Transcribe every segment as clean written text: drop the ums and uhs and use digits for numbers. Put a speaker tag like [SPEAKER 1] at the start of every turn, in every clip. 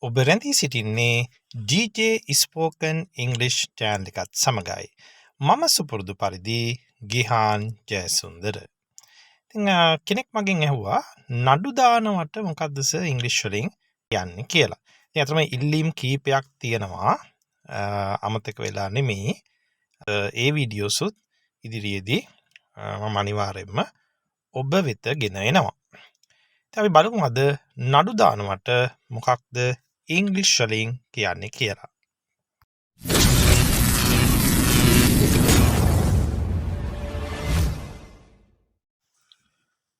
[SPEAKER 1] ඔබ රැඳී සිටින්නේ DJ ස්පෝකන් ඉංග්ලිෂ් චෑනල් එකත් සමගයි. මම සුපුරුදු පරිදි ගිහාන් ජයසුන්දර. ඉතින් කෙනෙක් මගෙන් ඇහුවා නඩු දානවට මොකද්ද සර් ඉංග්‍රීසි වලින් කියන්නේ කියලා. ඉතින් අතරම ඉල්ලීම් කීපයක් තියෙනවා. අමතක වෙලා නෙමෙයි. ඒ වීඩියෝසුත් ඉදිරියේදී මම අනිවාර්යයෙන්ම ඔබ වෙත ගෙන එනවා. ඉතින් අපි බලමු අද නඩු දානවට මොකක්ද ඉංග්‍රීසි වලින් කියන්නේ කියලා.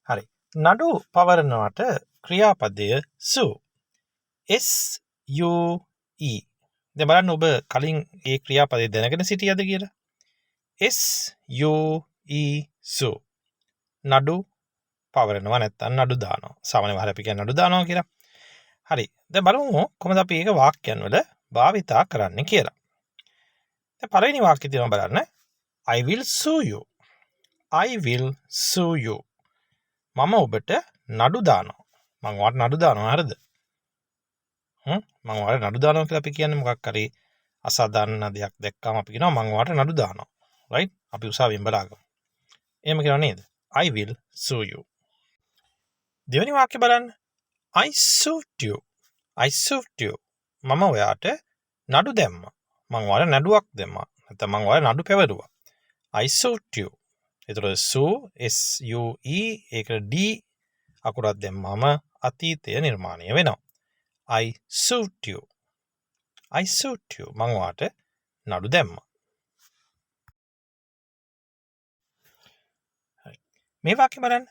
[SPEAKER 1] හරි. නඩු පවරනවට ක්‍රියාපදය sue. S-U-E. දැන් බලන්න ඔබ කලින් ඒ ක්‍රියාපදේ දැනගෙන සිටියද කියලා. S-U-E sue. නඩු පවරනවා නැත්නම් නඩු දානවා. සාමාන්‍යයෙන් අපි කියන්නේ නඩු දානවා කියලා. හරි. දැන් බලමු කොහොමද අපි ඒක වාක්‍යයන් වල භාවිතා කරන්නේ කියලා. දැන් පළවෙනි වාක්‍යය තියෙනවා බලන්න. I will sue you. I will sue you. මම ඔබට නඩු දානවා. මම ඔයාලට නඩු දානවා හරිද? මම ඔයාලට නඩු දානවා කියලා අපි කියන්නේ මොකක් හරි අසාධාරණ දෙයක් දැක්කම අපි කියනවා මම ඔයාලට නඩු දානවා. right? අපි උසාවියෙන් බලාගමු. එහෙම කියනවා නේද? I will sue you. දෙවෙනි වාක්‍යය බලන්න. I sued you. I sued you. මම ඔයාට නඩු දැම්මා. මම ඔයාලට නඩුවක් දැම්මා. නැත්නම් මම ඔයාලට නඩු පැවරුවා. I sued you. එතකොට sue S-U-E ඒකට D අකුරක් දැම්මම අතීතය නිර්මාණය වෙනවා. I sued you. I sued you. මම ඔයාට නඩු දැම්මා. මේ වාක්‍ය බලන්න.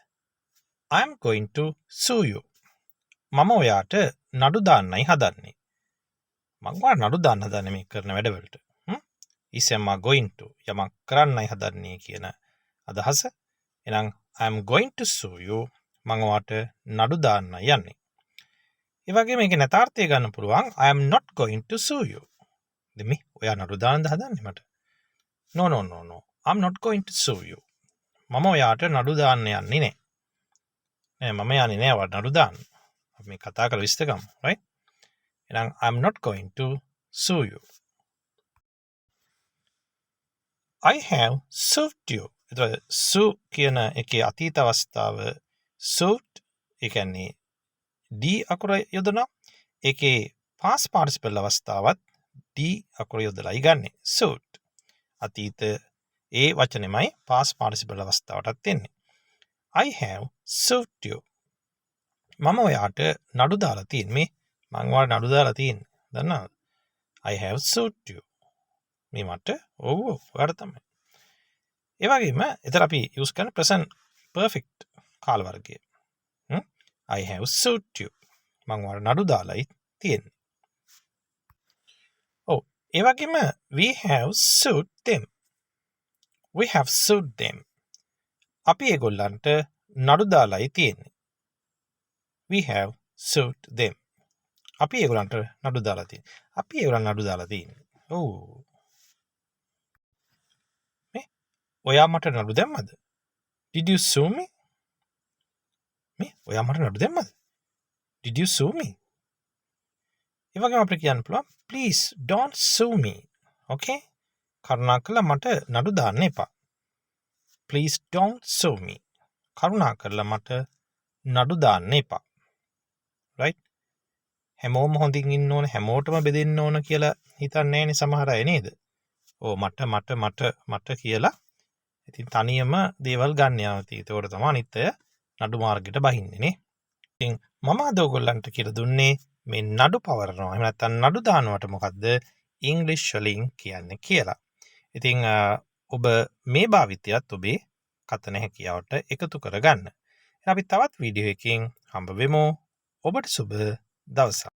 [SPEAKER 1] I am going to sue you. මම ඔයාට නඩු දාන්නයි හදන්නේ. මම ඔයාට නඩු දාන්න හදන්නේ මේ කරන වැඩවලට. Am going to යමක් කරන්නයි හදන්නේ කියන අදහස. එහෙනම් I am going to sue you. මම ඔයාට නඩු දාන්න යන්නේ. ඒ වගේම මේකේ නැතාර්ථය ගන්න පුළුවන් I am not going to sue you. දෙමි ඔයා නඩු දාන්නද හදන්නේ මට? No. I'm not going to sue you. මම ඔයාට නඩු දාන්න යන්නේ නෑ. මම යන්නේ නෑ ඔයාට නඩු දාන්න. අපි මේ කතා කරලා විස්තර කරමු. right? එහෙනම් I'm not going to sue you. I have sued you. එතකොට sue කියන එකේ අතීත අවස්ථාව sued ඒ කියන්නේ D අකුර යොදනවා. ඒකේ past participle අවස්ථාවත් D අකුර යොදලායි ගන්නෙ. sued. අතීත ඒ වචනෙමයි past participle අවස්ථාවටත් එන්නේ. I have sued you. මම ඔයාට නඩු දාලා තියෙන්නේ. මම ඔයාට නඩු දාලා තියෙන්නේ. දන්නවද? I have sued you. මේ මට ඔව් ඔයාට තමයි. ඒ වගේම එතන අපි යූස් කරන present perfect කාල වර්ගය. I have sued you. මම ඔයාට නඩු දාලායි තියෙන්නේ. ඔව් ඒ වගේම we have sued them. We have sued them. අපි ඒගොල්ලන්ට නඩු දාලායි තියෙන්නේ. We have sued them. අපි ඒගොල්ලන්ට නඩු දාලා තියෙන්නේ. අපි ඒගොල්ලන්ට නඩු දාලා තියෙන්නේ. ඔව්. මේ ඔයා මට නඩු දැම්මද? Did you sue me? මේ ඔයා මට නඩු දැම්මද? Did you sue me? ඒ වගේම අපිට කියන්න පුළුවන් please don't sue me. Okay? කරුණාකරලා මට නඩු දාන්න එපා. Please don't sue me. කරුණාකරලා මට නඩු දාන්න එපා. right? හැමෝම හොඳින් ඉන්න ඕන හැමෝටම බෙදෙන්න ඕන කියලා හිතන්නේ නැහැනේ සමහර අය නේද? ඕ මට කියලා ඉතින් තනියම දේවල් ගන්න යනවා. ඒතකොට තමයි අනිත් අය නඩු මාර්ගයට බහින්නේ නේ. ඉතින් මම අද ඔයගොල්ලන්ට කියලා දුන්නේ මේ නඩු පවරනවා. එහෙම නැත්නම් නඩු දානවට මොකද්ද ඉංග්‍රීසි වලින් කියන්නේ කියලා. ඉතින් ඔබ මේ භාවිතයත් ඔබේ කතන හැකියාවට එකතු කරගන්න. අපි තවත් වීඩියෝ එකකින් හම්බ වෙමු. ඔබට සුබ දවසක්.